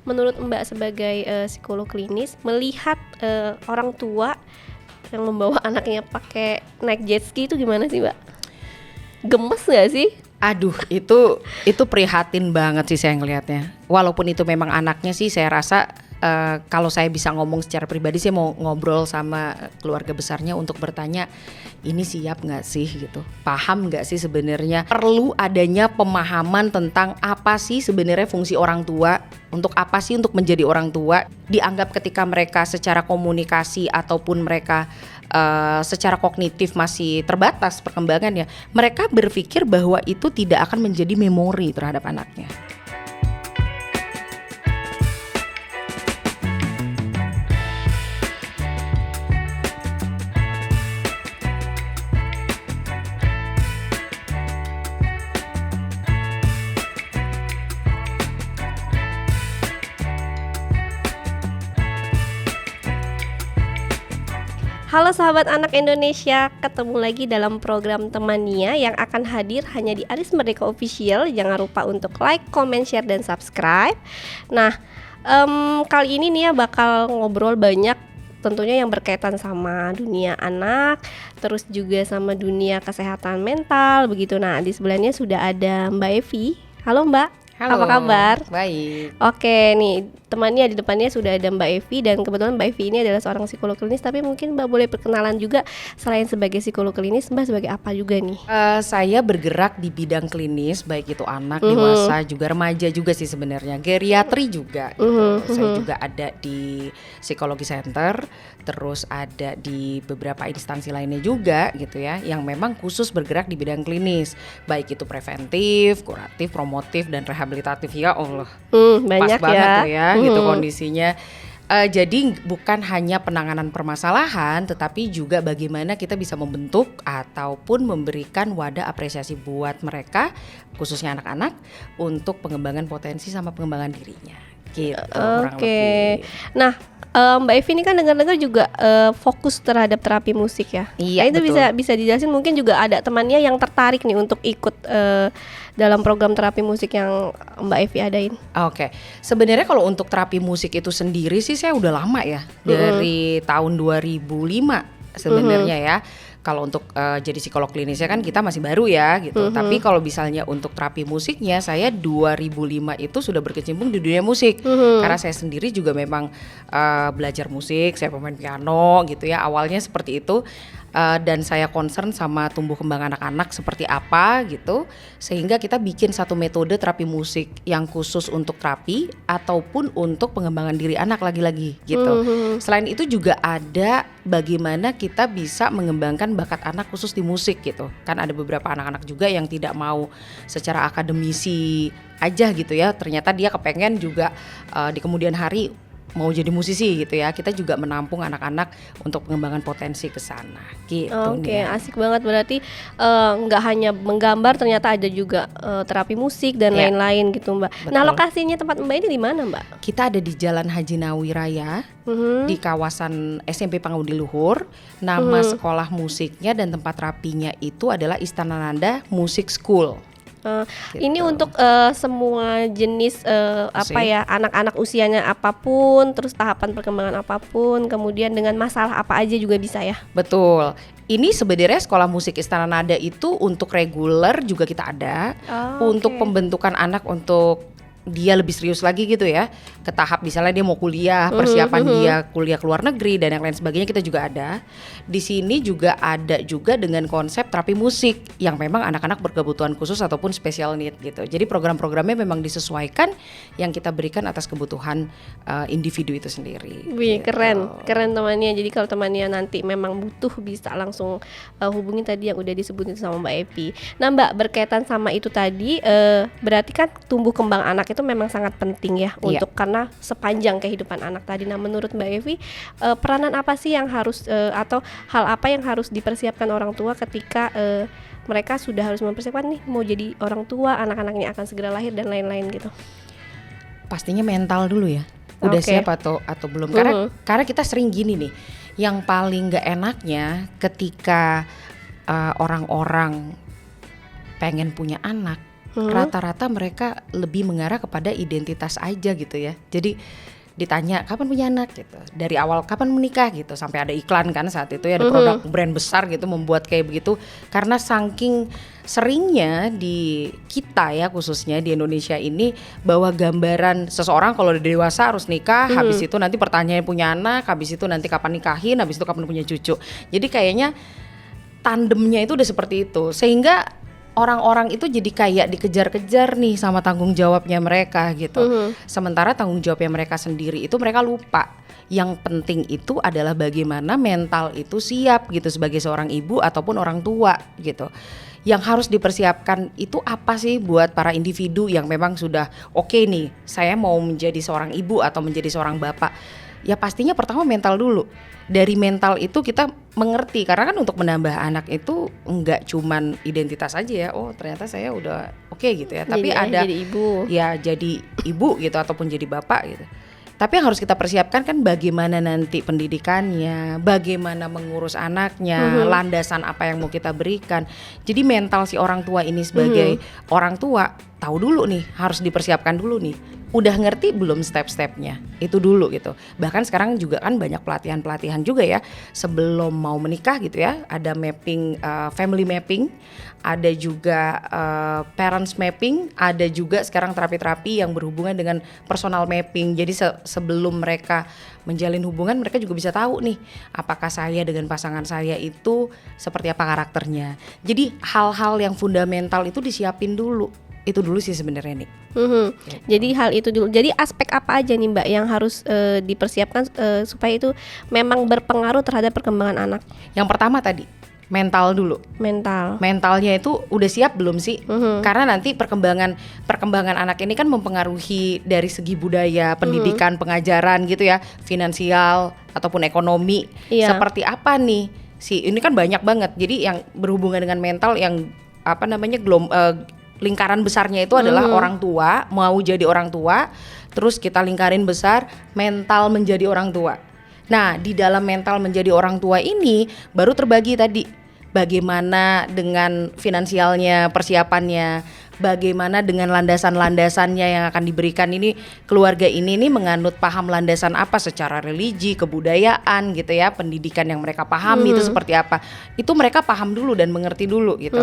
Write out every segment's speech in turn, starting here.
menurut Mbak sebagai psikolog klinis melihat orang tua yang membawa anaknya pakai naik jet ski itu gimana sih Mbak? Gemes nggak sih? Aduh, itu prihatin banget sih saya ngelihatnya. Walaupun itu memang anaknya sih, saya rasa kalau saya bisa ngomong secara pribadi, saya mau ngobrol sama keluarga besarnya untuk bertanya, ini siap nggak sih gitu, paham nggak sih sebenarnya, perlu adanya pemahaman tentang apa sih sebenarnya fungsi orang tua, untuk apa sih untuk menjadi orang tua. Dianggap ketika mereka secara komunikasi ataupun mereka secara kognitif masih terbatas perkembangannya, mereka berpikir bahwa itu tidak akan menjadi memori terhadap anaknya. Halo sahabat anak Indonesia, ketemu lagi dalam program Temania yang akan hadir hanya di Aris Merdeka Official. Jangan lupa untuk like, comment, share, dan subscribe. Nah, kali ini nih ya bakal ngobrol banyak tentunya yang berkaitan sama dunia anak, terus juga sama dunia kesehatan mental begitu. Nah, di sebelahnya sudah ada Mbak Evi. Halo Mbak. Halo, apa kabar? Baik. Oke, nih temannya di depannya sudah ada Mbak Evi, dan kebetulan Mbak Evi ini adalah seorang psikolog klinis. Tapi mungkin Mbak boleh perkenalan juga, selain sebagai psikolog klinis, Mbak sebagai apa juga nih? Saya bergerak di bidang klinis, baik itu anak, dewasa, juga remaja juga sih sebenarnya, geriatri juga. Gitu. Saya juga ada di psikologi center, terus ada di beberapa instansi lainnya juga gitu ya, yang memang khusus bergerak di bidang klinis, baik itu preventif, kuratif, promotif, dan rehabilitatif. Ya Allah, banyak pas banget ya. tuh ya gitu kondisinya. Jadi bukan hanya penanganan permasalahan, tetapi juga bagaimana kita bisa membentuk ataupun memberikan wadah apresiasi buat mereka, khususnya anak-anak, untuk pengembangan potensi sama pengembangan dirinya gitu. Oke. Nah, Mbak Evi ini kan dengar-dengar juga fokus terhadap terapi musik ya. Iya, nah, itu betul. bisa dijelasin, mungkin juga ada temannya yang tertarik nih untuk ikut dalam program terapi musik yang Mbak Evi adain. Oke. Sebenarnya kalau untuk terapi musik itu sendiri sih saya udah lama ya, dari tahun 2005 sebenarnya ya. Kalau untuk jadi psikolog klinisnya kan kita masih baru ya gitu. Tapi kalau misalnya untuk terapi musiknya, saya 2005 itu sudah berkecimpung di dunia musik. Karena saya sendiri juga memang belajar musik, saya pemain piano gitu ya. Awalnya seperti itu. Dan saya concern sama tumbuh kembang anak-anak seperti apa gitu, sehingga kita bikin satu metode terapi musik yang khusus untuk terapi ataupun untuk pengembangan diri anak lagi-lagi gitu. Selain itu juga ada bagaimana kita bisa mengembangkan bakat anak khusus di musik gitu. Kan ada beberapa anak-anak juga yang tidak mau secara akademisi aja gitu ya, ternyata dia kepengen juga di kemudian hari mau jadi musisi gitu ya. Kita juga menampung anak-anak untuk pengembangan potensi ke sana gitu. Oke, asik banget. Berarti nggak hanya menggambar, ternyata ada juga terapi musik dan lain-lain gitu Mbak. Betul. Nah, lokasinya tempat Mbak ini di mana Mbak? Kita ada di Jalan Haji Nawawi Raya, di kawasan SMP Pangudi Luhur. Nama sekolah musiknya dan tempat terapinya itu adalah Istana Nanda Music School. Ini untuk semua jenis Musik. anak-anak usianya apapun, terus tahapan perkembangan apapun, kemudian dengan masalah apa aja juga bisa ya. Betul. Ini sebenarnya sekolah musik Istana Nada itu untuk reguler juga kita ada, untuk pembentukan anak untuk dia lebih serius lagi gitu ya, ke tahap misalnya dia mau kuliah, persiapan dia kuliah ke luar negeri dan yang lain sebagainya, kita juga ada. Di sini juga ada juga dengan konsep terapi musik yang memang anak-anak berkebutuhan khusus ataupun special need gitu. Jadi program-programnya memang disesuaikan yang kita berikan atas kebutuhan individu itu sendiri. Wih, gitu. keren temannya. Jadi kalau temannya nanti memang butuh, bisa langsung hubungi tadi yang udah disebutin sama Mbak Evi. Nah Mbak, berkaitan sama itu tadi, berarti kan tumbuh kembang anak itu memang sangat penting ya untuk karena sepanjang kehidupan anak tadi. Nah, menurut Mbak Evi, peranan apa sih yang harus atau hal apa yang harus dipersiapkan orang tua ketika mereka sudah harus mempersiapkan nih mau jadi orang tua, anak-anaknya akan segera lahir dan lain-lain gitu? Pastinya mental dulu ya. Udah siap atau belum? Karena kita sering gini nih, yang paling nggak enaknya ketika orang-orang pengen punya anak, rata-rata mereka lebih mengarah kepada identitas aja gitu ya. Jadi ditanya kapan punya anak gitu, dari awal kapan menikah gitu, sampai ada iklan kan saat itu ya, ada produk brand besar gitu membuat kayak begitu, karena saking seringnya di kita ya, khususnya di Indonesia ini, bahwa gambaran seseorang kalau udah dewasa harus nikah, habis itu nanti pertanyaannya punya anak, habis itu nanti kapan nikahin, habis itu kapan punya cucu. Jadi kayaknya tandemnya itu udah seperti itu, sehingga orang-orang itu jadi kayak dikejar-kejar nih sama tanggung jawabnya mereka gitu. Sementara tanggung jawabnya mereka sendiri itu mereka lupa. Yang penting itu adalah bagaimana mental itu siap gitu sebagai seorang ibu ataupun orang tua gitu. Yang harus dipersiapkan itu apa sih buat para individu yang memang sudah oke nih, saya mau menjadi seorang ibu atau menjadi seorang bapak. Ya pastinya pertama mental dulu. Dari mental itu kita mengerti, karena kan untuk menambah anak itu enggak cuman identitas aja ya, oh ternyata saya udah oke gitu ya, tapi ada jadi ibu. ya jadi ibu gitu ataupun jadi bapak gitu. Tapi yang harus kita persiapkan kan bagaimana nanti pendidikannya, bagaimana mengurus anaknya, landasan apa yang mau kita berikan. Jadi mental si orang tua ini sebagai orang tua tahu dulu nih, harus dipersiapkan dulu nih. Udah ngerti belum step-stepnya? Itu dulu gitu. Bahkan sekarang juga kan banyak pelatihan-pelatihan juga ya sebelum mau menikah gitu ya. Ada mapping, family mapping, ada juga parents mapping, ada juga sekarang terapi-terapi yang berhubungan dengan personal mapping. Jadi sebelum mereka menjalin hubungan, mereka juga bisa tahu nih apakah saya dengan pasangan saya itu seperti apa karakternya. Jadi hal-hal yang fundamental itu disiapin dulu. Itu dulu sih sebenarnya nih. Gitu. Jadi hal itu dulu. Jadi aspek apa aja nih Mbak yang harus dipersiapkan supaya itu memang berpengaruh terhadap perkembangan anak? Yang pertama tadi mental dulu. Mentalnya itu udah siap belum sih? Karena nanti perkembangan anak ini kan mempengaruhi dari segi budaya, pendidikan, pengajaran gitu ya, finansial ataupun ekonomi. Seperti apa nih? Ini kan banyak banget. Jadi yang berhubungan dengan mental yang apa namanya lingkaran besarnya itu adalah orang tua, mau jadi orang tua, terus kita lingkarin besar mental menjadi orang tua. Nah, di dalam mental menjadi orang tua ini baru terbagi tadi bagaimana dengan finansialnya, persiapannya, bagaimana dengan landasan-landasannya yang akan diberikan. Ini keluarga ini nih menganut paham landasan apa secara religi, kebudayaan gitu ya, pendidikan yang mereka pahami itu seperti apa. Itu mereka paham dulu dan mengerti dulu gitu.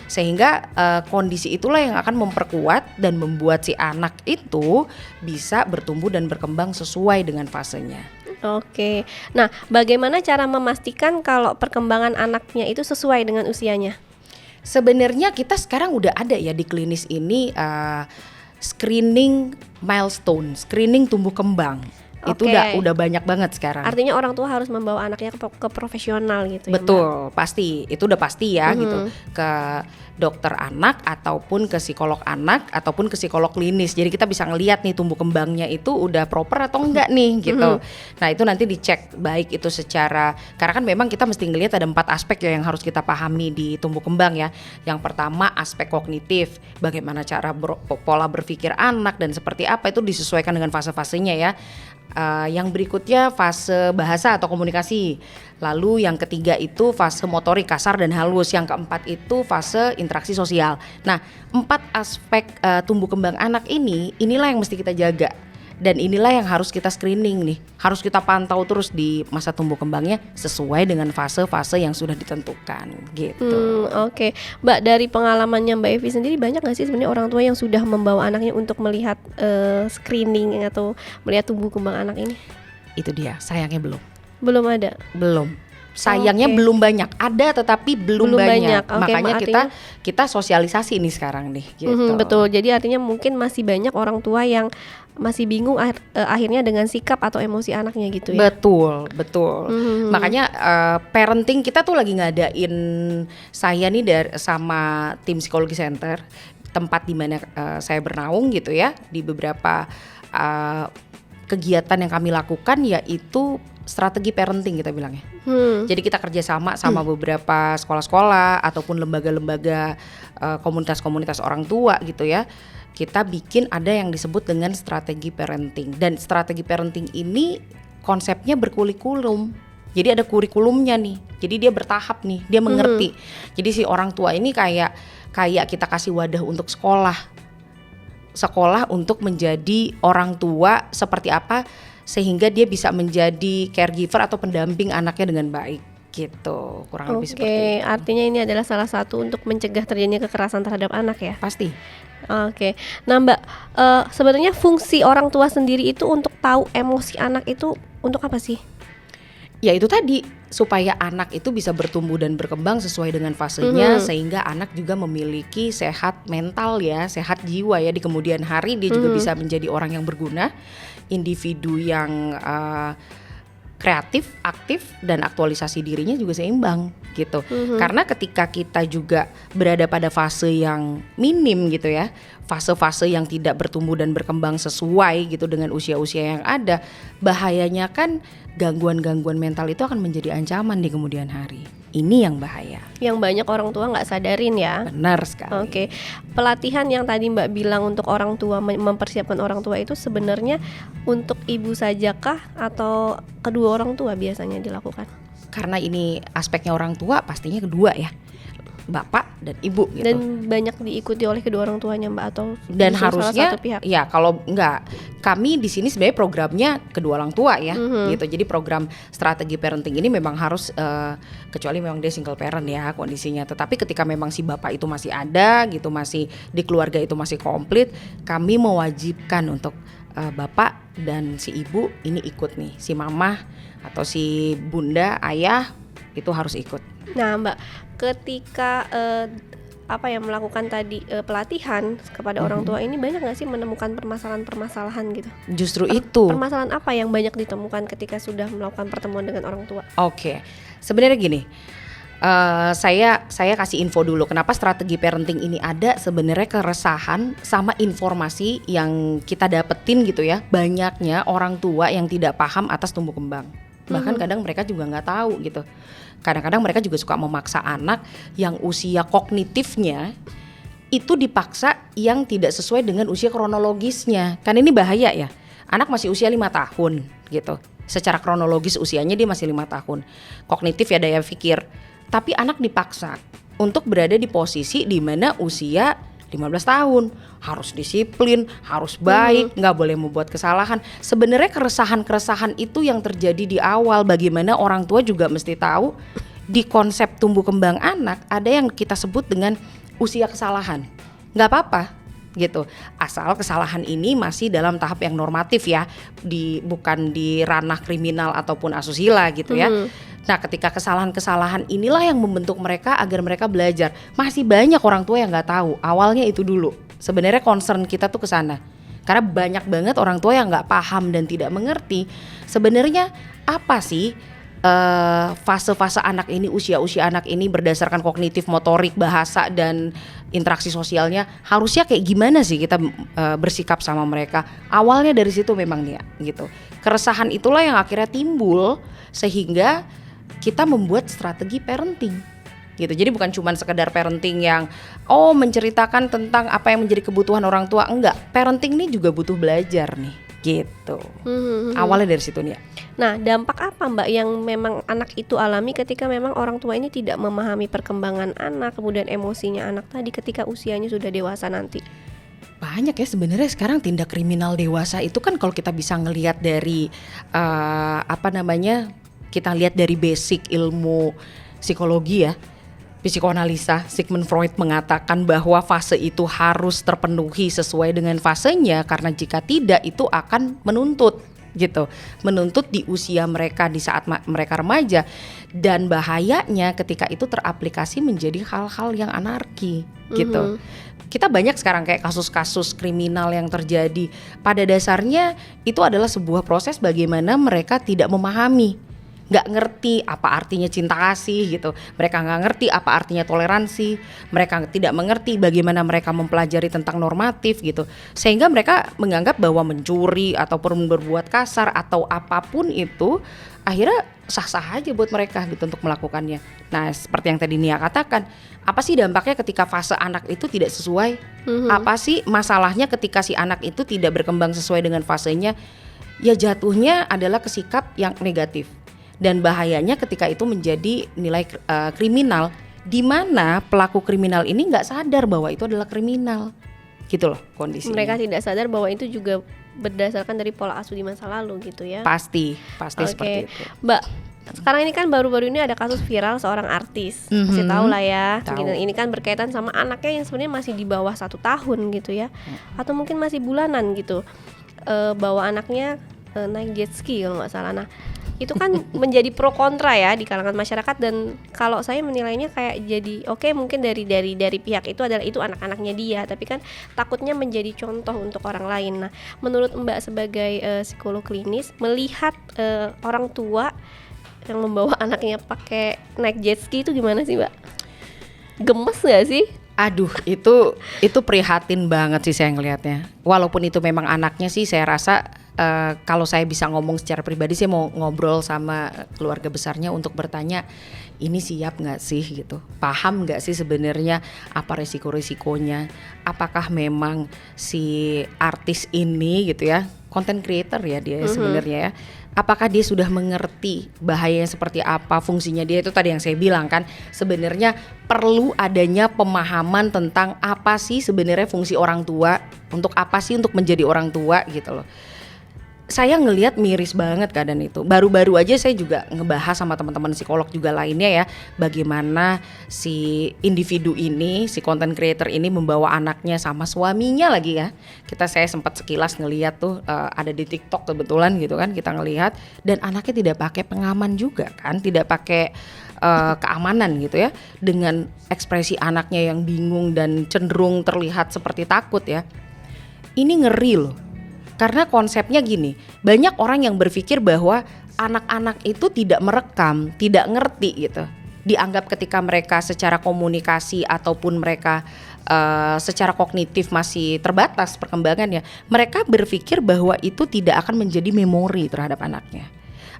Sehingga kondisi itulah yang akan memperkuat dan membuat si anak itu bisa bertumbuh dan berkembang sesuai dengan fasenya. Oke. Nah, bagaimana cara memastikan kalau perkembangan anaknya itu sesuai dengan usianya? Sebenarnya kita sekarang udah ada ya di klinis ini screening milestone, screening tumbuh kembang. Itu udah banyak banget sekarang. Artinya orang tua harus membawa anaknya ke profesional gitu ya. Betul, pasti. Itu udah pasti ya gitu. Ke dokter anak ataupun ke psikolog anak ataupun ke psikolog klinis. Jadi kita bisa ngelihat nih tumbuh kembangnya itu udah proper atau enggak nih gitu. Nah, itu nanti dicek baik itu secara, karena kan memang kita mesti ngelihat ada 4 aspek ya yang harus kita pahami di tumbuh kembang ya. Yang pertama aspek kognitif, bagaimana cara pola berpikir anak dan seperti apa itu disesuaikan dengan fase-fasenya ya. Yang berikutnya fase bahasa atau komunikasi. Lalu yang ketiga itu fase motorik kasar dan halus. Yang keempat itu fase interaksi sosial. Nah, 4 aspek tumbuh kembang anak inilah yang mesti kita jaga. Dan inilah yang harus kita screening nih. Harus kita pantau terus di masa tumbuh kembangnya sesuai dengan fase-fase yang sudah ditentukan gitu. Oke. Mbak, dari pengalamannya Mbak Evi sendiri banyak gak sih sebenarnya orang tua yang sudah membawa anaknya untuk melihat screening atau melihat tumbuh kembang anak ini? Itu dia, sayangnya belum. Belum ada? Belum. Sayangnya belum banyak. Ada tetapi belum banyak. Makanya kita sosialisasi ini sekarang nih gitu. Betul. Jadi artinya mungkin masih banyak orang tua yang masih bingung akhirnya dengan sikap atau emosi anaknya gitu ya. Betul. Makanya parenting kita tuh lagi ngadain, saya nih sama tim psikologi center, tempat di mana saya bernaung gitu ya, di beberapa kegiatan yang kami lakukan yaitu strategi parenting kita bilangnya. Jadi kita kerjasama sama beberapa sekolah-sekolah ataupun lembaga-lembaga, komunitas-komunitas orang tua gitu ya. Kita bikin ada yang disebut dengan strategi parenting. Dan strategi parenting ini konsepnya berkurikulum. Jadi ada kurikulumnya nih. Jadi dia bertahap nih, dia mengerti. Jadi si orang tua ini kayak kita kasih wadah untuk sekolah untuk menjadi orang tua seperti apa sehingga dia bisa menjadi caregiver atau pendamping anaknya dengan baik gitu, kurang lebih seperti itu. Oke, artinya ini adalah salah satu untuk mencegah terjadinya kekerasan terhadap anak ya. Pasti. Oke, nah Mbak, sebenarnya fungsi orang tua sendiri itu untuk tahu emosi anak itu untuk apa sih? Ya itu tadi, supaya anak itu bisa bertumbuh dan berkembang sesuai dengan fasenya, sehingga anak juga memiliki sehat mental ya, sehat jiwa ya, di kemudian hari dia juga bisa menjadi orang yang berguna, individu yang kreatif, aktif, dan aktualisasi dirinya juga seimbang gitu. Karena ketika kita juga berada pada fase yang minim gitu ya, fase-fase yang tidak bertumbuh dan berkembang sesuai gitu dengan usia-usia yang ada, bahayanya kan gangguan-gangguan mental itu akan menjadi ancaman di kemudian hari. Ini yang bahaya. Yang banyak orang tua nggak sadarin ya. Benar sekali. Oke, pelatihan yang tadi Mbak bilang untuk orang tua, mempersiapkan orang tua itu sebenarnya untuk ibu sajakah atau kedua orang tua biasanya dilakukan? Karena ini aspeknya orang tua, pastinya kedua ya, bapak dan ibu gitu. Dan banyak diikuti oleh kedua orang tuanya Mbak, atau Dan justru harusnya salah satu pihak? ya kalau enggak, kami di sini sebenarnya programnya kedua orang tua ya gitu. Jadi program strategi parenting ini memang harus kecuali memang dia single parent ya kondisinya. Tetapi ketika memang si bapak itu masih ada gitu, masih di keluarga itu masih komplit, kami mewajibkan untuk bapak dan si ibu ini ikut nih, si mama atau si bunda, ayah itu harus ikut. Nah Mbak, ketika melakukan tadi pelatihan kepada orang tua ini, banyak nggak sih menemukan permasalahan-permasalahan gitu? Justru itu. Permasalahan apa yang banyak ditemukan ketika sudah melakukan pertemuan dengan orang tua? Oke, sebenarnya gini, saya kasih info dulu kenapa strategi parenting ini ada. Sebenarnya keresahan sama informasi yang kita dapetin gitu ya, banyaknya orang tua yang tidak paham atas tumbuh kembang. Bahkan kadang mereka juga nggak tahu gitu. Kadang-kadang mereka juga suka memaksa anak yang usia kognitifnya itu dipaksa yang tidak sesuai dengan usia kronologisnya. Kan ini bahaya ya. Anak masih usia 5 tahun gitu. Secara kronologis usianya dia masih 5 tahun. Kognitif ya, daya pikir. Tapi anak dipaksa untuk berada di posisi di mana usia 15 tahun, harus disiplin, harus baik, nggak boleh membuat kesalahan. Sebenarnya keresahan-keresahan itu yang terjadi di awal. Bagaimana orang tua juga mesti tahu di konsep tumbuh kembang anak ada yang kita sebut dengan usia kesalahan. Nggak apa-apa gitu, asal kesalahan ini masih dalam tahap yang normatif ya, bukan di ranah kriminal ataupun asusila gitu ya. Nah ketika kesalahan-kesalahan inilah yang membentuk mereka agar mereka belajar. Masih banyak orang tua yang nggak tahu, awalnya itu dulu. Sebenarnya concern kita tuh ke sana. Karena banyak banget orang tua yang nggak paham dan tidak mengerti sebenarnya apa sih fase-fase anak ini, usia-usia anak ini berdasarkan kognitif, motorik, bahasa dan interaksi sosialnya harusnya kayak gimana sih kita bersikap sama mereka. Awalnya dari situ memang nih gitu. Keresahan itulah yang akhirnya timbul sehingga kita membuat strategi parenting gitu. Jadi bukan cuma sekedar parenting yang menceritakan tentang apa yang menjadi kebutuhan orang tua, enggak. Parenting ini juga butuh belajar nih gitu. Awalnya dari situ nih ya. Nah, dampak apa Mbak yang memang anak itu alami ketika memang orang tua ini tidak memahami perkembangan anak, kemudian emosinya anak tadi ketika usianya sudah dewasa nanti? Banyak ya sebenarnya sekarang tindak kriminal dewasa itu kan kalau kita bisa ngelihat dari kita lihat dari basic ilmu psikologi ya, psikoanalisa. Sigmund Freud mengatakan bahwa fase itu harus terpenuhi sesuai dengan fasenya, karena jika tidak itu akan menuntut di usia mereka di saat mereka remaja, dan bahayanya ketika itu teraplikasi menjadi hal-hal yang anarki gitu. Kita banyak sekarang kayak kasus-kasus kriminal yang terjadi, pada dasarnya itu adalah sebuah proses bagaimana mereka tidak memahami, nggak ngerti apa artinya cinta kasih gitu. Mereka nggak ngerti apa artinya toleransi. Mereka tidak mengerti bagaimana mereka mempelajari tentang normatif gitu. Sehingga mereka menganggap bahwa mencuri ataupun berbuat kasar atau apapun itu akhirnya sah-sah aja buat mereka gitu untuk melakukannya. Nah seperti yang tadi Nia katakan, apa sih dampaknya ketika fase anak itu tidak sesuai? Apa sih masalahnya ketika si anak itu tidak berkembang sesuai dengan fasenya? Ya jatuhnya adalah ke sikap yang negatif. Dan bahayanya ketika itu menjadi nilai kriminal, di mana pelaku kriminal ini nggak sadar bahwa itu adalah kriminal, gitu loh kondisinya. Mereka tidak sadar bahwa itu juga berdasarkan dari pola asuh di masa lalu gitu ya. Pasti seperti itu. Mbak, sekarang ini kan baru-baru ini ada kasus viral seorang artis, pasti tahu lah ya. Tahu. Gitu. Ini kan berkaitan sama anaknya yang sebenarnya masih di bawah 1 tahun gitu ya, atau mungkin masih bulanan gitu. Bawa anaknya naik jet ski kalau nggak salah. Nah, itu kan menjadi pro kontra ya di kalangan masyarakat, dan kalau saya menilainya kayak jadi oke, mungkin dari pihak itu adalah itu anak-anaknya dia, tapi kan takutnya menjadi contoh untuk orang lain. Nah, menurut Mbak sebagai psikolog klinis melihat orang tua yang membawa anaknya pakai naik jet ski itu gimana sih, Mbak? Gemes nggak sih? Aduh, itu prihatin banget sih saya ngelihatnya. Walaupun itu memang anaknya sih, saya rasa kalau saya bisa ngomong secara pribadi, saya mau ngobrol sama keluarga besarnya untuk bertanya, ini siap nggak sih gitu, paham nggak sih sebenarnya apa resiko-resikonya, apakah memang si artis ini gitu ya, content creator ya dia sebenarnya ya, apakah dia sudah mengerti bahayanya seperti apa, fungsinya dia. Itu tadi yang saya bilang kan, sebenarnya perlu adanya pemahaman tentang apa sih sebenarnya fungsi orang tua, untuk apa sih untuk menjadi orang tua gitu loh. Saya ngelihat miris banget keadaan itu. Baru-baru aja saya juga ngebahas sama teman-teman psikolog juga lainnya ya, bagaimana si individu ini, si content creator ini membawa anaknya sama suaminya lagi ya. Saya sempat sekilas ngelihat tuh ada di TikTok kebetulan gitu kan, kita ngelihat, dan anaknya tidak pakai pengaman juga kan, tidak pakai keamanan gitu ya, dengan ekspresi anaknya yang bingung dan cenderung terlihat seperti takut ya. Ini ngeri loh. Karena konsepnya gini, banyak orang yang berpikir bahwa anak-anak itu tidak merekam, tidak ngerti gitu. Dianggap ketika mereka secara komunikasi ataupun mereka secara kognitif masih terbatas perkembangannya, mereka berpikir bahwa itu tidak akan menjadi memori terhadap anaknya.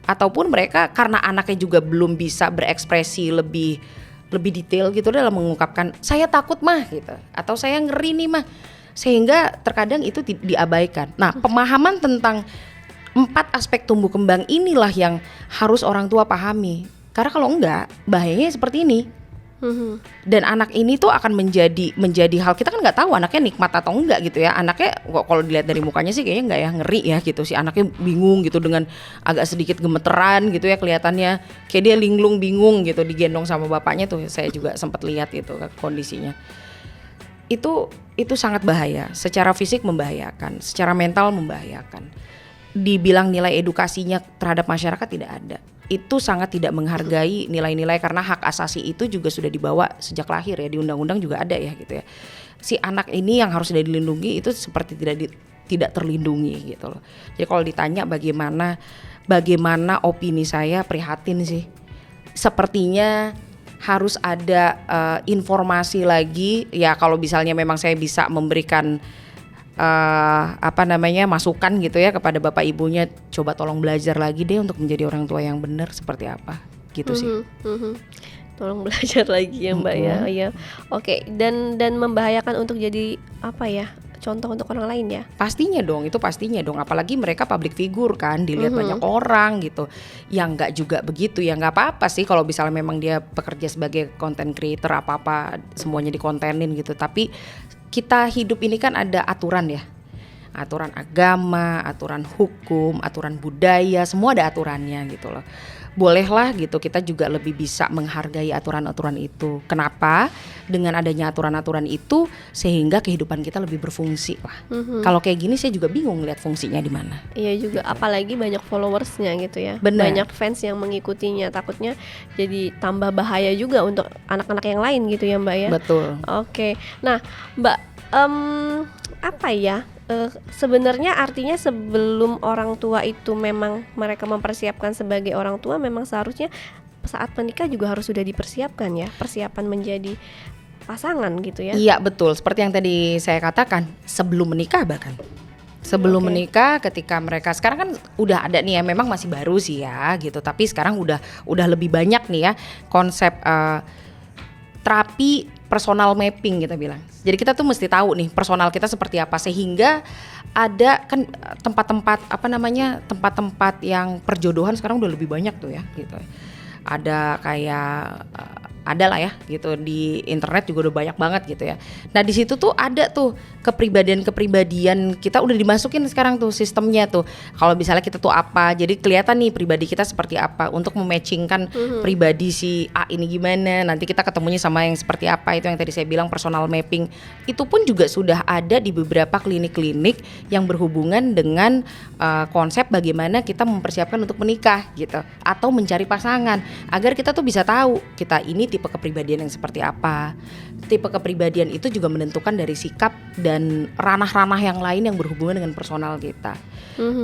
Ataupun mereka karena anaknya juga belum bisa berekspresi lebih detail gitu dalam mengungkapkan, saya takut mah gitu, atau saya ngeri nih mah, sehingga terkadang itu diabaikan. Nah, pemahaman tentang 4 aspek tumbuh kembang inilah yang harus orang tua pahami. Karena kalau enggak, bahayanya seperti ini. Dan anak ini tuh akan menjadi hal, kita kan nggak tahu anaknya nikmat atau enggak gitu ya. Anaknya kalau dilihat dari mukanya sih kayaknya nggak ya, ngeri ya gitu. Si anaknya bingung gitu, dengan agak sedikit gemeteran gitu ya kelihatannya. Kayak dia linglung bingung gitu digendong sama bapaknya tuh. Saya juga sempat lihat itu kondisinya. Itu sangat bahaya, secara fisik membahayakan, secara mental membahayakan. Dibilang nilai edukasinya terhadap masyarakat tidak ada. Itu sangat tidak menghargai nilai-nilai, karena hak asasi itu juga sudah dibawa sejak lahir ya, di undang-undang juga ada ya gitu ya. Si anak ini yang harus sudah dilindungi itu seperti tidak terlindungi gitu loh. Jadi kalau ditanya bagaimana opini saya, prihatin sih. Sepertinya harus ada informasi lagi ya, kalau misalnya memang saya bisa memberikan masukan gitu ya kepada bapak ibunya, coba tolong belajar lagi deh untuk menjadi orang tua yang benar seperti apa gitu sih. Tolong belajar lagi ya Mbak ya. Oke, dan membahayakan untuk jadi apa ya, contoh untuk orang lain ya? Pastinya dong, apalagi mereka public figure kan, dilihat banyak orang gitu. Yang nggak juga begitu ya, nggak apa-apa sih kalau misalnya memang dia bekerja sebagai content creator, apa-apa semuanya dikontenin gitu. Tapi kita hidup ini kan ada aturan ya, aturan agama, aturan hukum, aturan budaya, semua ada aturannya gitu loh. Bolehlah gitu kita juga lebih bisa menghargai aturan-aturan itu. Kenapa? Dengan adanya aturan-aturan itu sehingga kehidupan kita lebih berfungsi lah. Kalau kayak gini saya juga bingung lihat fungsinya di mana. Iya juga, apalagi banyak followersnya gitu ya. Bener. Banyak fans yang mengikutinya, takutnya jadi tambah bahaya juga untuk anak-anak yang lain gitu ya Mbak ya. Betul. Oke, nah Mbak, apa ya? Sebenarnya artinya sebelum orang tua itu memang mereka mempersiapkan sebagai orang tua, memang seharusnya saat menikah juga harus sudah dipersiapkan ya, persiapan menjadi pasangan gitu ya. Iya betul, seperti yang tadi saya katakan, sebelum menikah bahkan. Sebelum menikah, ketika mereka sekarang kan udah ada nih ya, memang masih baru sih ya gitu, tapi sekarang udah lebih banyak nih ya konsep terapi personal mapping kita bilang. Jadi kita tuh mesti tahu nih personal kita seperti apa, sehingga ada kan tempat-tempat apa namanya, tempat-tempat yang perjodohan sekarang udah lebih banyak tuh ya gitu. Ada kayak ada lah ya gitu, di internet juga udah banyak banget gitu ya. Nah di situ tuh ada tuh kepribadian kita udah dimasukin sekarang tuh sistemnya tuh. Kalau misalnya kita tuh apa, jadi kelihatan nih pribadi kita seperti apa untuk mematchingkan pribadi si A ini gimana. Nanti kita ketemunya sama yang seperti apa, itu yang tadi saya bilang personal mapping. Itu pun juga sudah ada di beberapa klinik-klinik yang berhubungan dengan konsep bagaimana kita mempersiapkan untuk menikah gitu, atau mencari pasangan, agar kita tuh bisa tahu kita ini tipe kepribadian yang seperti apa. Tipe kepribadian itu juga menentukan dari sikap dan ranah-ranah yang lain yang berhubungan dengan personal kita.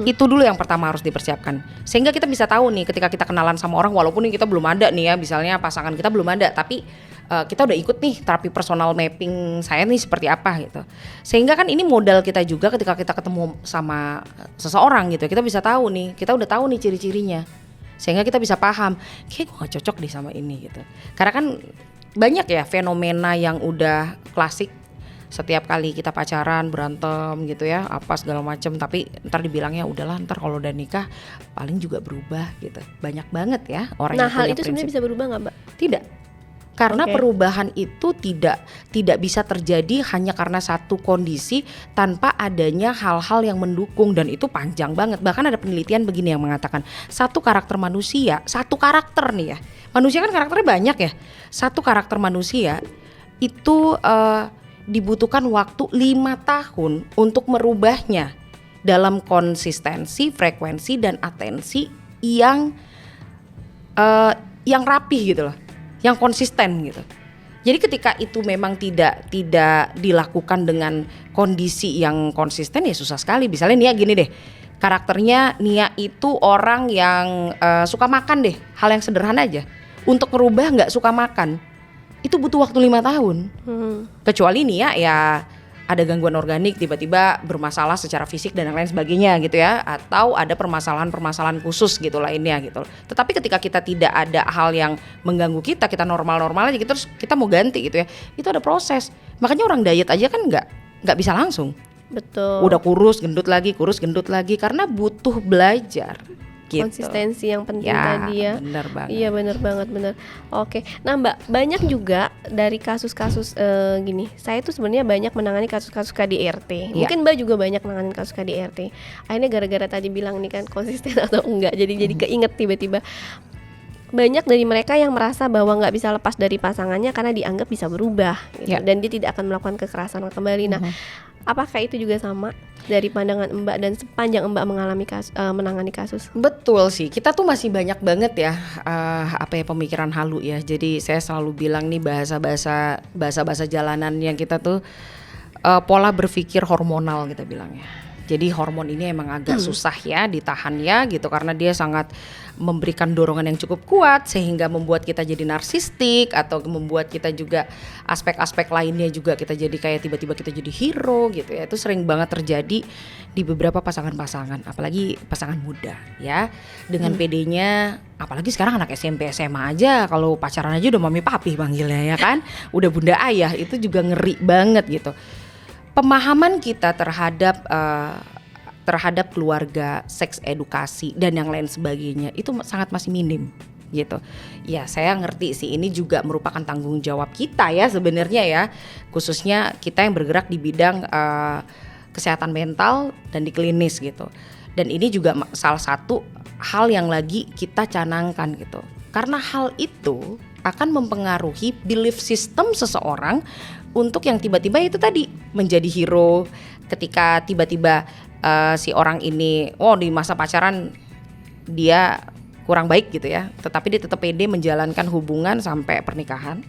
Itu dulu yang pertama harus dipersiapkan. Sehingga kita bisa tahu nih ketika kita kenalan sama orang, walaupun kita belum ada nih ya, misalnya pasangan kita belum ada, tapi kita udah ikut nih terapi personal mapping saya nih seperti apa gitu. Sehingga kan ini modal kita juga ketika kita ketemu sama seseorang gitu, kita bisa tahu nih, kita udah tahu nih ciri-cirinya. Sehingga kita bisa paham, kayak gue gak cocok deh sama ini gitu. Karena kan banyak ya fenomena yang udah klasik, setiap kali kita pacaran berantem gitu ya, apa segala macam, tapi ntar dibilangnya udahlah, ntar kalau udah nikah paling juga berubah gitu. Banyak banget ya orang Nah yang hal punya itu prinsip. sebenarnya bisa berubah nggak Mbak? Tidak. Karena Oke. perubahan itu tidak bisa terjadi hanya karena satu kondisi tanpa adanya hal-hal yang mendukung, dan itu panjang banget. Bahkan ada penelitian begini yang mengatakan satu karakter manusia, satu karakter nih ya. Manusia kan karakternya banyak ya. Satu karakter manusia itu dibutuhkan waktu 5 tahun untuk merubahnya dalam konsistensi, frekuensi dan atensi yang rapih gitu loh, yang konsisten gitu. Jadi ketika itu memang tidak dilakukan dengan kondisi yang konsisten, ya susah sekali. Misalnya Nia gini deh, karakternya Nia itu orang yang suka makan deh, hal yang sederhana aja. Untuk merubah nggak suka makan, itu butuh waktu 5 tahun. Kecuali Nia ya ada gangguan organik, tiba-tiba bermasalah secara fisik dan yang lain sebagainya gitu ya, atau ada permasalahan khusus gitu lainnya gitu. Tetapi ketika kita tidak ada hal yang mengganggu kita normal-normal aja, terus kita mau ganti gitu ya, itu ada proses. Makanya orang diet aja kan nggak bisa langsung. Betul. Udah kurus gendut lagi karena butuh belajar. Gitu. Konsistensi yang penting Ya, tadi ya. benar banget. Iya benar banget, benar. Oke, nah Mbak, banyak juga dari kasus-kasus gini. Saya tuh sebenarnya banyak menangani kasus-kasus KDRT. Iya. Mungkin Mbak juga banyak menangani kasus KDRT. Akhirnya gara-gara tadi bilang nih kan konsisten atau enggak, jadi keinget tiba-tiba. Banyak dari mereka yang merasa bahwa nggak bisa lepas dari pasangannya karena dianggap bisa berubah gitu. Ya. Dan dia tidak akan melakukan kekerasan kembali. Nah, apakah itu juga sama dari pandangan Mbak dan sepanjang Mbak menangani kasus? Betul sih, kita tuh masih banyak banget ya pemikiran halu ya. Jadi saya selalu bilang nih bahasa jalanan yang kita tuh pola berpikir hormonal kita bilangnya. Jadi hormon ini emang agak susah ya ditahan ya gitu, karena dia sangat memberikan dorongan yang cukup kuat sehingga membuat kita jadi narsistik, atau membuat kita juga aspek-aspek lainnya juga kita jadi kayak tiba-tiba kita jadi hero gitu ya. Itu sering banget terjadi di beberapa pasangan-pasangan, apalagi pasangan muda ya, dengan PD-nya. Apalagi sekarang anak SMP SMA aja kalau pacaran aja udah mami papi panggilnya ya kan, udah bunda ayah, itu juga ngeri banget gitu. Pemahaman kita terhadap keluarga, seks edukasi dan yang lain sebagainya itu sangat masih minim gitu. Ya saya ngerti sih, ini juga merupakan tanggung jawab kita ya sebenarnya ya, khususnya kita yang bergerak di bidang kesehatan mental dan di klinis gitu. Dan ini juga salah satu hal yang lagi kita canangkan gitu, karena hal itu akan mempengaruhi belief system seseorang untuk yang tiba-tiba itu tadi menjadi hero. Ketika tiba-tiba si orang ini di masa pacaran dia kurang baik gitu ya, tetapi dia tetap pede menjalankan hubungan sampai pernikahan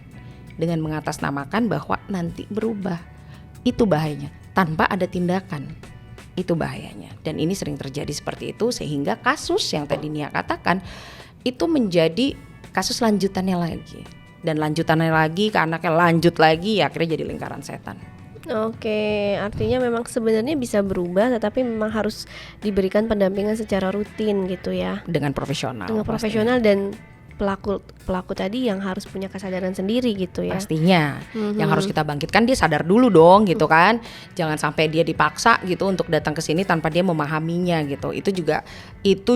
dengan mengatasnamakan bahwa nanti berubah. Itu bahayanya, tanpa ada tindakan. Itu bahayanya. Dan ini sering terjadi seperti itu, sehingga kasus yang tadi Nia katakan itu menjadi kasus lanjutannya lagi. Dan lanjutannya lagi ke anaknya, lanjut lagi, ya akhirnya jadi lingkaran setan. Oke, artinya memang sebenarnya bisa berubah, tetapi memang harus diberikan pendampingan secara rutin gitu ya. Dengan profesional. Dengan profesional dan pelaku tadi yang harus punya kesadaran sendiri gitu ya. Pastinya. Yang harus kita bangkitkan dia sadar dulu dong gitu kan. Jangan sampai dia dipaksa gitu untuk datang ke sini tanpa dia memahaminya gitu. Itu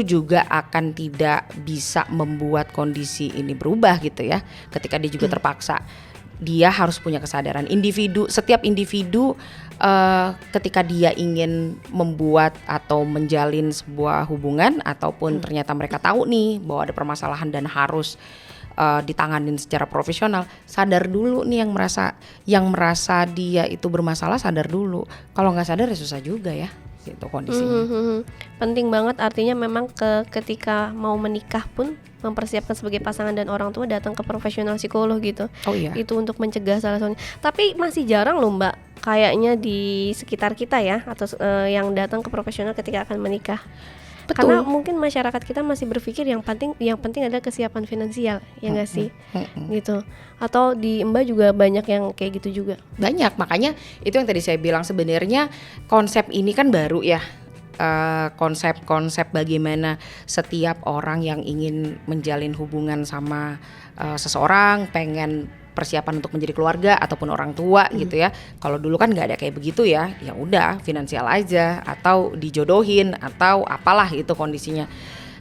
juga akan tidak bisa membuat kondisi ini berubah gitu ya. Ketika dia juga terpaksa. Dia harus punya kesadaran. Setiap individu ketika dia ingin membuat atau menjalin sebuah hubungan ataupun ternyata mereka tahu nih bahwa ada permasalahan dan harus ditanganin secara profesional, sadar dulu nih yang merasa dia itu bermasalah, sadar dulu. Kalau nggak sadar ya susah juga ya gitu kondisinya. Penting banget, artinya memang ketika mau menikah pun mempersiapkan sebagai pasangan dan orang tua datang ke profesional psikolog gitu. Oh iya. Itu untuk mencegah salah satunya. Tapi masih jarang loh Mbak, kayaknya di sekitar kita ya, atau yang datang ke profesional ketika akan menikah. Betul. Karena mungkin masyarakat kita masih berpikir yang penting adalah kesiapan finansial, ya nggak sih? Gitu. Atau di Mbak juga banyak yang kayak gitu juga. Banyak, makanya itu yang tadi saya bilang, sebenarnya konsep ini kan baru ya. Konsep bagaimana setiap orang yang ingin menjalin hubungan sama seseorang pengen persiapan untuk menjadi keluarga ataupun orang tua gitu ya. Kalau dulu kan nggak ada kayak begitu ya. Ya udah finansial aja atau dijodohin atau apalah itu kondisinya.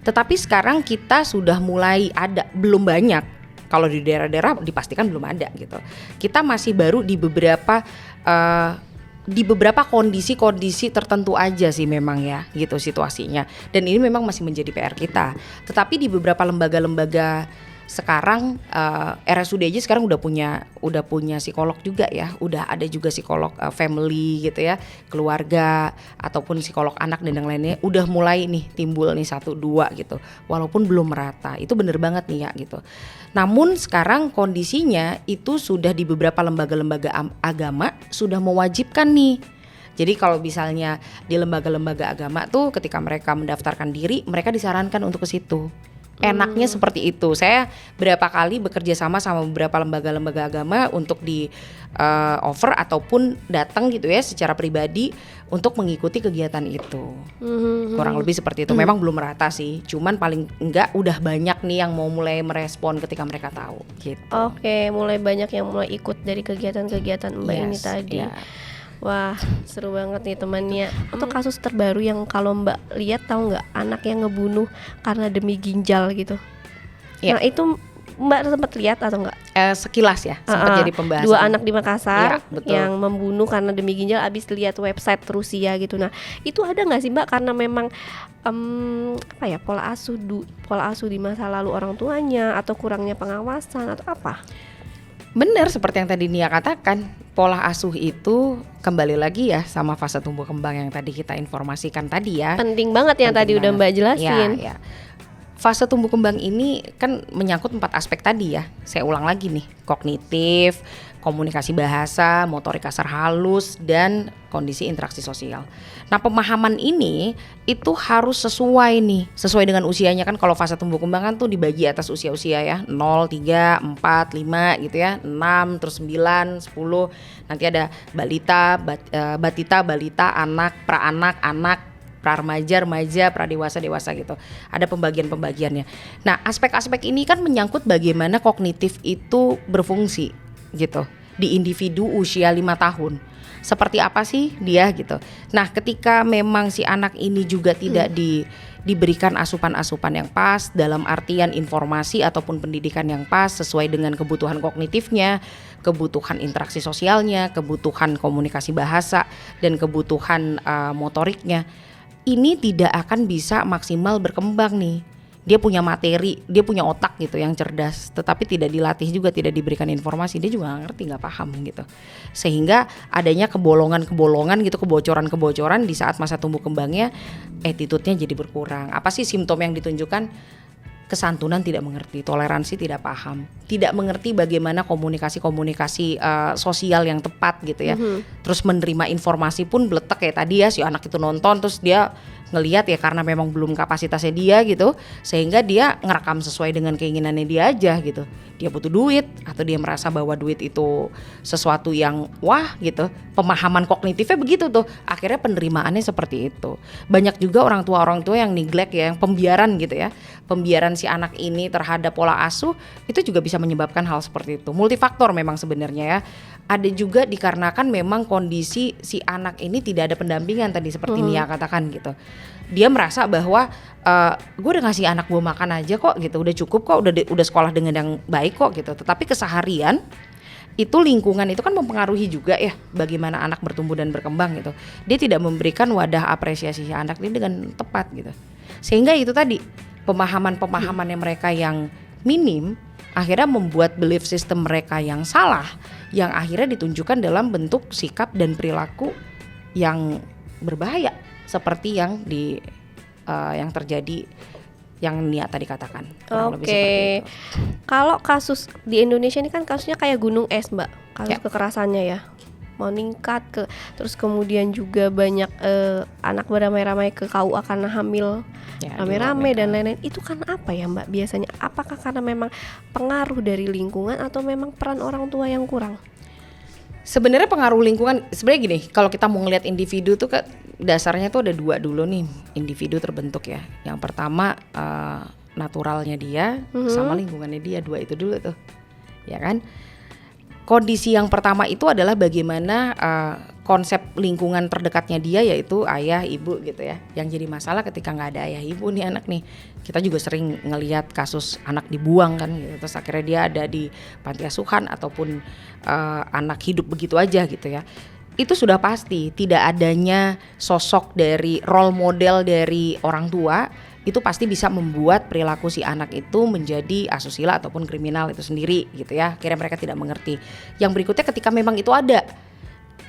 Tetapi sekarang kita sudah mulai ada, belum banyak. Kalau di daerah-daerah dipastikan belum ada gitu. Kita masih baru di beberapa kondisi-kondisi tertentu aja sih memang ya gitu situasinya. Dan ini memang masih menjadi PR kita. Tetapi di beberapa lembaga-lembaga sekarang RSUD aja sekarang udah punya psikolog juga ya. Udah ada juga psikolog family gitu ya, keluarga ataupun psikolog anak dan yang lainnya udah mulai nih timbul nih 1-2 gitu. Walaupun belum merata. Itu bener banget nih ya gitu. Namun sekarang kondisinya itu sudah di beberapa lembaga-lembaga agama sudah mewajibkan nih. Jadi kalau misalnya di lembaga-lembaga agama tuh ketika mereka mendaftarkan diri, mereka disarankan untuk ke situ. Enaknya seperti itu. Saya berapa kali bekerja sama beberapa lembaga-lembaga agama untuk di offer ataupun datang gitu ya secara pribadi untuk mengikuti kegiatan itu. Kurang lebih seperti itu. Memang belum merata sih. Cuman paling enggak udah banyak nih yang mau mulai merespon ketika mereka tahu gitu. Oke, mulai banyak yang mulai ikut dari kegiatan-kegiatan Mbak ini tadi. Yeah. Wah, seru banget nih temannya. Atau kasus terbaru yang kalau Mbak lihat, tahu nggak, anak yang ngebunuh karena demi ginjal gitu. Yeah. Nah itu Mbak sempat lihat atau nggak? Sekilas ya, sempat jadi pembahasan. 2 anak di Makassar yang membunuh karena demi ginjal abis lihat website Rusia gitu. Nah itu ada nggak sih Mbak, karena memang pola asuh di masa lalu orang tuanya atau kurangnya pengawasan atau apa? Benar, seperti yang tadi Nia katakan, pola asuh itu kembali lagi ya sama fase tumbuh kembang yang tadi kita informasikan tadi ya. Penting banget yang tadi udah Mbak jelasin. Ya. Fase tumbuh kembang ini kan menyangkut 4 aspek tadi ya. Saya ulang lagi nih, kognitif, komunikasi bahasa, motorik kasar halus, dan kondisi interaksi sosial. Nah pemahaman ini itu harus sesuai dengan usianya kan. Kalau fase tumbuh kembang kan tuh dibagi atas usia-usia ya, 0, 3, 4, 5 gitu ya, 6, terus 9, 10. Nanti ada balita, anak, praanak, anak, pra-remaja, remaja, pra-dewasa, dewasa gitu. Ada pembagian-pembagiannya. Nah aspek-aspek ini kan menyangkut bagaimana kognitif itu berfungsi gitu di individu usia 5 tahun. Seperti apa sih dia gitu. Nah ketika memang si anak ini juga tidak diberikan asupan-asupan yang pas, dalam artian informasi ataupun pendidikan yang pas sesuai dengan kebutuhan kognitifnya, kebutuhan interaksi sosialnya, kebutuhan komunikasi bahasa, dan kebutuhan motoriknya, ini tidak akan bisa maksimal berkembang nih. Dia punya materi, dia punya otak gitu yang cerdas, tetapi tidak dilatih juga, tidak diberikan informasi, dia juga gak ngerti, gak paham gitu. Sehingga adanya kebolongan-kebolongan gitu, kebocoran-kebocoran di saat masa tumbuh kembangnya, attitude-nya jadi berkurang. Apa sih simptom yang ditunjukkan? Kesantunan tidak mengerti, toleransi tidak paham, tidak mengerti bagaimana komunikasi sosial yang tepat gitu ya. Terus menerima informasi pun beletek kayak tadi ya, si anak itu nonton terus dia ngelihat ya karena memang belum kapasitasnya dia gitu, sehingga dia ngerekam sesuai dengan keinginannya dia aja gitu. Dia butuh duit atau dia merasa bahwa duit itu sesuatu yang wah gitu. Pemahaman kognitifnya begitu tuh. Akhirnya penerimaannya seperti itu. Banyak juga orang tua yang neglect ya, yang pembiaran gitu ya. pembiaran si anak ini terhadap pola asuh itu juga bisa menyebabkan hal seperti itu. Multifaktor memang sebenarnya ya. Ada juga dikarenakan memang kondisi si anak ini tidak ada pendampingan tadi seperti Nia katakan gitu. Dia merasa bahwa gue udah ngasih anak gue makan aja kok gitu, udah cukup kok, udah sekolah dengan yang baik kok gitu. Tetapi keseharian itu lingkungan itu kan mempengaruhi juga ya bagaimana anak bertumbuh dan berkembang gitu. Dia tidak memberikan wadah apresiasi si anak ini dengan tepat gitu. Sehingga itu tadi pemahaman-pemahamannya mereka yang minim akhirnya membuat belief system mereka yang salah, yang akhirnya ditunjukkan dalam bentuk sikap dan perilaku yang berbahaya seperti yang yang terjadi yang Nia tadi katakan. Oke. Kalau kasus di Indonesia ini kan kasusnya kayak gunung es, Mbak. Kasus kekerasannya ya. Meningkat terus kemudian juga banyak anak beramai-ramai ke KUA karena hamil. Rame-rame dan lain-lain. Itu kan apa ya, Mbak? Biasanya apakah karena memang pengaruh dari lingkungan atau memang peran orang tua yang kurang? Sebenarnya pengaruh lingkungan, sebenarnya gini, kalau kita mau ngelihat individu tuh dasarnya tuh ada dua dulu nih individu terbentuk ya. Yang pertama naturalnya dia sama lingkungannya dia, dua itu dulu tuh, ya kan? Kondisi yang pertama itu adalah bagaimana konsep lingkungan terdekatnya dia yaitu ayah, ibu gitu ya. Yang jadi masalah ketika nggak ada ayah, ibu nih anak nih. Kita juga sering ngelihat kasus anak dibuang kan gitu. Terus akhirnya dia ada di panti asuhan ataupun anak hidup begitu aja gitu ya. Itu sudah pasti tidak adanya sosok dari role model dari orang tua itu pasti bisa membuat perilaku si anak itu menjadi asusila ataupun kriminal itu sendiri gitu ya. Akhirnya mereka tidak mengerti. Yang berikutnya ketika memang itu ada,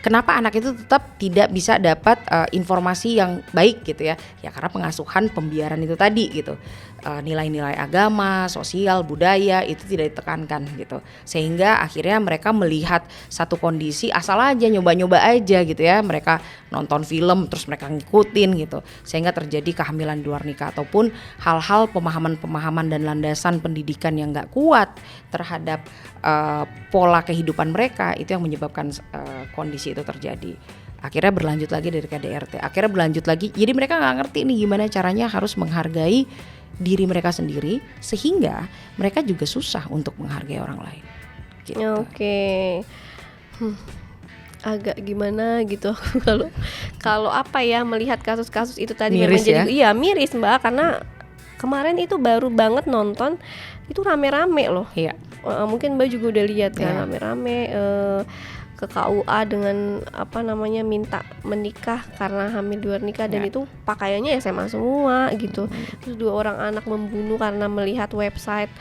kenapa anak itu tetap tidak bisa dapat informasi yang baik gitu ya? Ya karena pengasuhan pembiaran itu tadi gitu. Nilai-nilai agama, sosial, budaya itu tidak ditekankan gitu. Sehingga akhirnya mereka melihat satu kondisi asal aja nyoba-nyoba aja gitu ya. Mereka nonton film terus mereka ngikutin gitu. Sehingga terjadi kehamilan di luar nikah ataupun hal-hal pemahaman-pemahaman dan landasan pendidikan yang gak kuat terhadap pola kehidupan mereka, itu yang menyebabkan kondisi itu terjadi. Akhirnya berlanjut lagi dari KDRT, akhirnya berlanjut lagi, jadi mereka nggak ngerti nih gimana caranya harus menghargai diri mereka sendiri sehingga mereka juga susah untuk menghargai orang lain gitu. Oke. Agak gimana gitu kalau apa ya melihat kasus-kasus itu tadi miris memang jadi ya? Iya miris Mbak, karena kemarin itu baru banget nonton itu rame-rame loh. Iya. Mungkin Mbak juga udah lihat kan, Iya. rame-rame ke KUA dengan minta menikah karena hamil di luar nikah dan itu pakaiannya SMA semua gitu. Terus 2 orang anak membunuh karena melihat website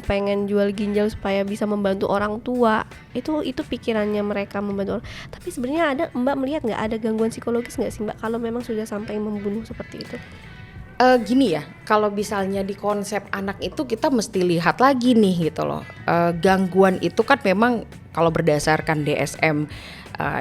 pengen jual ginjal supaya bisa membantu orang tua. Itu pikirannya mereka membantu orang. Tapi sebenarnya ada, Mbak melihat nggak ada gangguan psikologis nggak sih Mbak kalau memang sudah sampai membunuh seperti itu? Gini ya, kalau misalnya di konsep anak itu kita mesti lihat lagi nih gitu loh. Gangguan itu kan memang kalau berdasarkan DSM,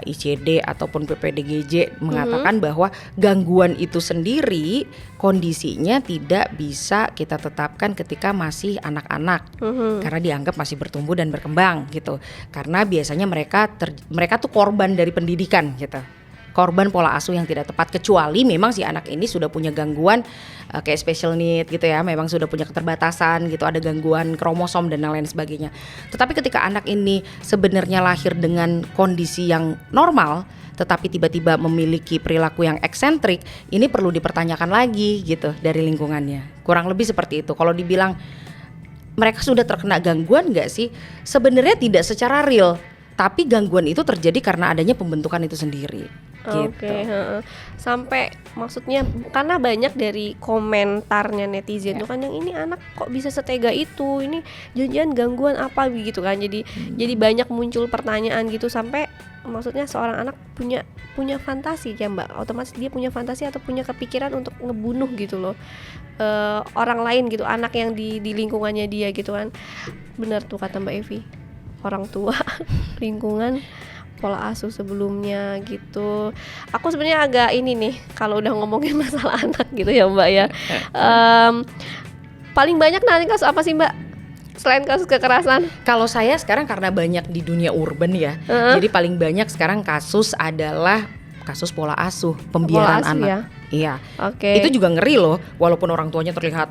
ICD ataupun PPDGJ mengatakan bahwa gangguan itu sendiri kondisinya tidak bisa kita tetapkan ketika masih anak-anak, karena dianggap masih bertumbuh dan berkembang gitu. Karena biasanya mereka tuh korban dari pendidikan gitu. Korban pola asuh yang tidak tepat, kecuali memang si anak ini sudah punya gangguan kayak special need gitu ya, memang sudah punya keterbatasan gitu, ada gangguan kromosom dan lain sebagainya. Tetapi ketika anak ini sebenarnya lahir dengan kondisi yang normal tetapi tiba-tiba memiliki perilaku yang eksentrik, ini perlu dipertanyakan lagi gitu dari lingkungannya. Kurang lebih seperti itu. Kalau dibilang mereka sudah terkena gangguan gak sih? Sebenarnya tidak secara real, tapi gangguan itu terjadi karena adanya pembentukan itu sendiri. Oke, sampai maksudnya karena banyak dari komentarnya netizen tuh kan yang ini anak kok bisa setega itu, ini jangan-jangan gangguan apa begitu kan, jadi banyak muncul pertanyaan gitu sampai maksudnya seorang anak punya fantasi ya Mbak, otomatis dia punya fantasi atau punya kepikiran untuk ngebunuh gitu loh orang lain gitu, anak yang di lingkungannya dia gitu kan. Benar tuh kata Mbak Evi, orang tua, lingkungan, pola asuh sebelumnya gitu. Aku sebenarnya agak ini nih kalau udah ngomongin masalah anak gitu ya Mbak ya. Paling banyak nanti kasus apa sih Mbak selain kasus kekerasan? Kalau saya sekarang karena banyak di dunia urban ya, jadi paling banyak sekarang kasus adalah kasus pola asuh, pembiaran anak. Ya? Iya. Oke. Itu juga ngeri loh, walaupun orang tuanya terlihat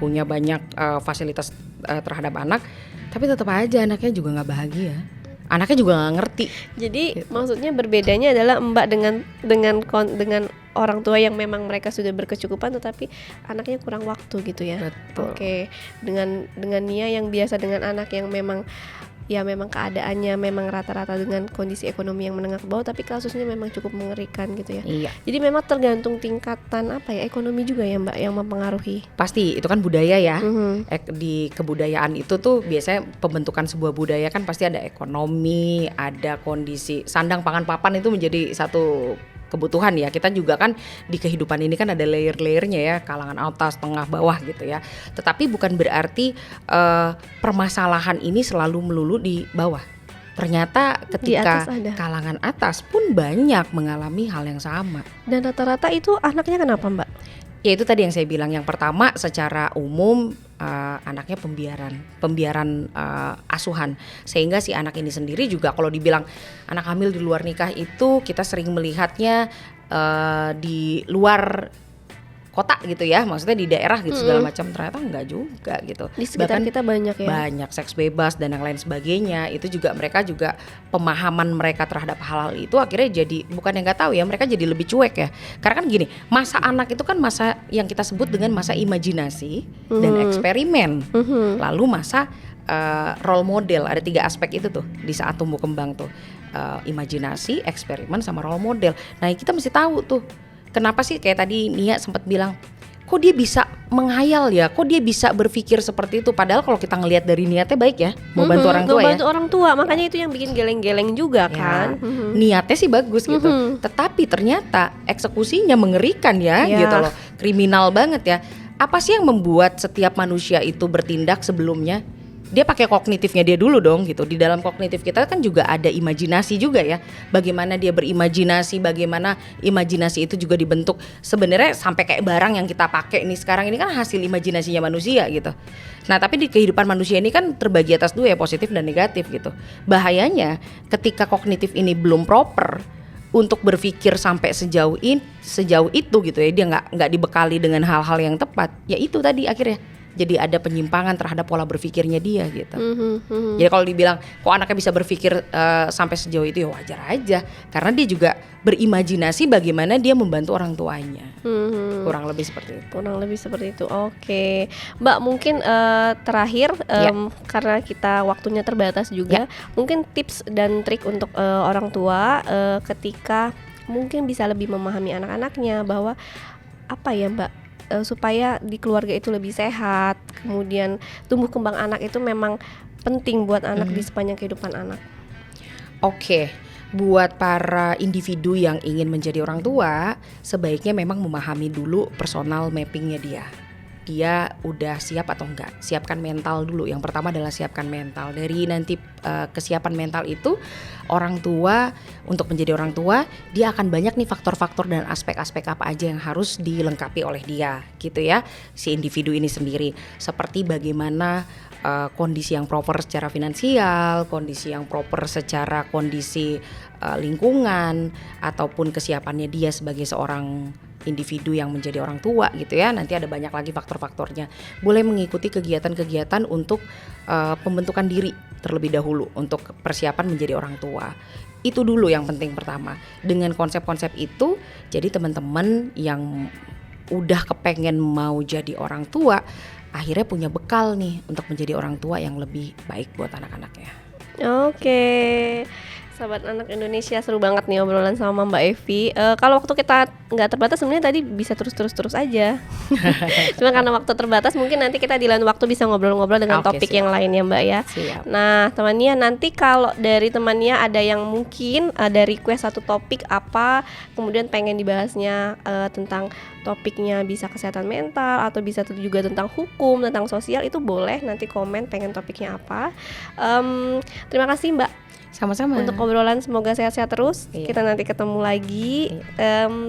punya banyak fasilitas terhadap anak, tapi tetap aja anaknya juga nggak bahagia. Anaknya juga nggak ngerti. Jadi maksudnya berbedanya adalah Mbak dengan orang tua yang memang mereka sudah berkecukupan tetapi anaknya kurang waktu gitu ya. Betul. Oke. Dengan Nia yang biasa dengan anak yang memang keadaannya memang rata-rata dengan kondisi ekonomi yang menengah ke bawah, tapi kasusnya memang cukup mengerikan gitu ya. Iya. Jadi memang tergantung tingkatan ekonomi juga ya Mbak yang mempengaruhi. Pasti itu kan budaya ya. Mhm. Di kebudayaan itu tuh biasanya pembentukan sebuah budaya kan pasti ada ekonomi, ada kondisi sandang pangan papan, itu menjadi satu kebutuhan ya. Kita juga kan di kehidupan ini kan ada layer-layernya ya, kalangan atas, tengah, bawah gitu ya. Tetapi bukan berarti permasalahan ini selalu melulu di bawah. Ternyata ketika kalangan atas pun banyak mengalami hal yang sama. Dan rata-rata itu anaknya kenapa Mbak? Ya itu tadi yang saya bilang, yang pertama secara umum anaknya pembiaran asuhan, sehingga si anak ini sendiri juga kalau dibilang anak hamil di luar nikah itu kita sering melihatnya di luar kota gitu ya, maksudnya di daerah gitu segala macam, ternyata enggak juga gitu. Di sekitar bahkan kita banyak ya. Banyak seks bebas dan yang lain sebagainya. Itu juga mereka juga pemahaman mereka terhadap hal-hal itu akhirnya jadi bukan yang nggak tahu ya, mereka jadi lebih cuek ya. Karena kan gini, masa anak itu kan masa yang kita sebut dengan masa imajinasi dan eksperimen. Lalu masa role model, ada 3 aspek itu tuh di saat tumbuh kembang tuh, imajinasi, eksperimen sama role model. Nah kita mesti tahu tuh kenapa sih, kayak tadi Nia sempat bilang, kok dia bisa menghayal ya, kok dia bisa berpikir seperti itu. Padahal kalau kita ngelihat dari niatnya baik ya, mau bantu orang tua ya. Bantu orang tua, makanya itu yang bikin geleng-geleng juga kan. Niatnya sih bagus gitu, tetapi ternyata eksekusinya mengerikan ya, gitu loh, kriminal banget ya. Apa sih yang membuat setiap manusia itu bertindak sebelumnya? Dia pakai kognitifnya dia dulu dong gitu. Di dalam kognitif kita kan juga ada imajinasi juga ya. Bagaimana dia berimajinasi, bagaimana imajinasi itu juga dibentuk. Sebenarnya sampai kayak barang yang kita pakai ini sekarang ini kan hasil imajinasinya manusia gitu. Nah tapi di kehidupan manusia ini kan terbagi atas 2 ya, positif dan negatif gitu. Bahayanya ketika kognitif ini belum proper untuk berpikir sampai sejauh itu gitu ya, dia nggak dibekali dengan hal-hal yang tepat. Ya itu tadi akhirnya jadi ada penyimpangan terhadap pola berpikirnya dia gitu. Jadi kalau dibilang kok anaknya bisa berpikir sampai sejauh itu, ya wajar aja, karena dia juga berimajinasi bagaimana dia membantu orang tuanya. Kurang lebih seperti itu. Oke, Mbak, mungkin terakhir karena kita waktunya terbatas juga, mungkin tips dan trik untuk orang tua ketika mungkin bisa lebih memahami anak-anaknya bahwa apa ya Mbak, supaya di keluarga itu lebih sehat, kemudian tumbuh kembang anak itu memang penting buat anak di sepanjang kehidupan anak. Oke, buat para individu yang ingin menjadi orang tua, sebaiknya memang memahami dulu personal mappingnya dia. Dia udah siap atau enggak. Siapkan mental dulu. Yang pertama adalah siapkan mental. Dari nanti kesiapan mental itu, orang tua untuk menjadi orang tua, dia akan banyak nih faktor-faktor dan aspek-aspek apa aja yang harus dilengkapi oleh dia gitu ya, si individu ini sendiri. Seperti bagaimana kondisi yang proper secara finansial, kondisi yang proper secara kondisi lingkungan, ataupun kesiapannya dia sebagai seorang individu yang menjadi orang tua gitu ya. Nanti ada banyak lagi faktor-faktornya. Boleh mengikuti kegiatan-kegiatan untuk pembentukan diri terlebih dahulu untuk persiapan menjadi orang tua. Itu dulu yang penting pertama. Dengan konsep-konsep itu, jadi teman-teman yang udah kepengen mau jadi orang tua, akhirnya punya bekal nih untuk menjadi orang tua yang lebih baik buat anak-anaknya. Oke. Sahabat Anak Indonesia, seru banget nih obrolan sama Mbak Evi. Kalau waktu kita nggak terbatas sebenarnya tadi bisa terus aja. Cuma karena waktu terbatas, mungkin nanti kita di lain waktu bisa ngobrol-ngobrol dengan topik yang lain ya Mbak ya. Siap. Nah temannya, nanti kalau dari temannya ada yang mungkin ada request satu topik apa, kemudian pengen dibahasnya tentang topiknya bisa kesehatan mental atau bisa juga tentang hukum, tentang sosial, itu boleh nanti komen pengen topiknya apa. Terima kasih Mbak. Sama-sama. Untuk obrolan, semoga sehat-sehat terus. Kita nanti ketemu lagi.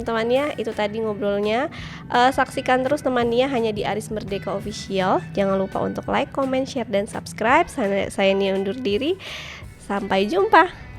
Temannya, itu tadi ngobrolnya. Saksikan terus temannya hanya di Aris Merdeka Official. Jangan lupa untuk like, comment, share, dan subscribe. Saya Nia undur diri. Sampai jumpa.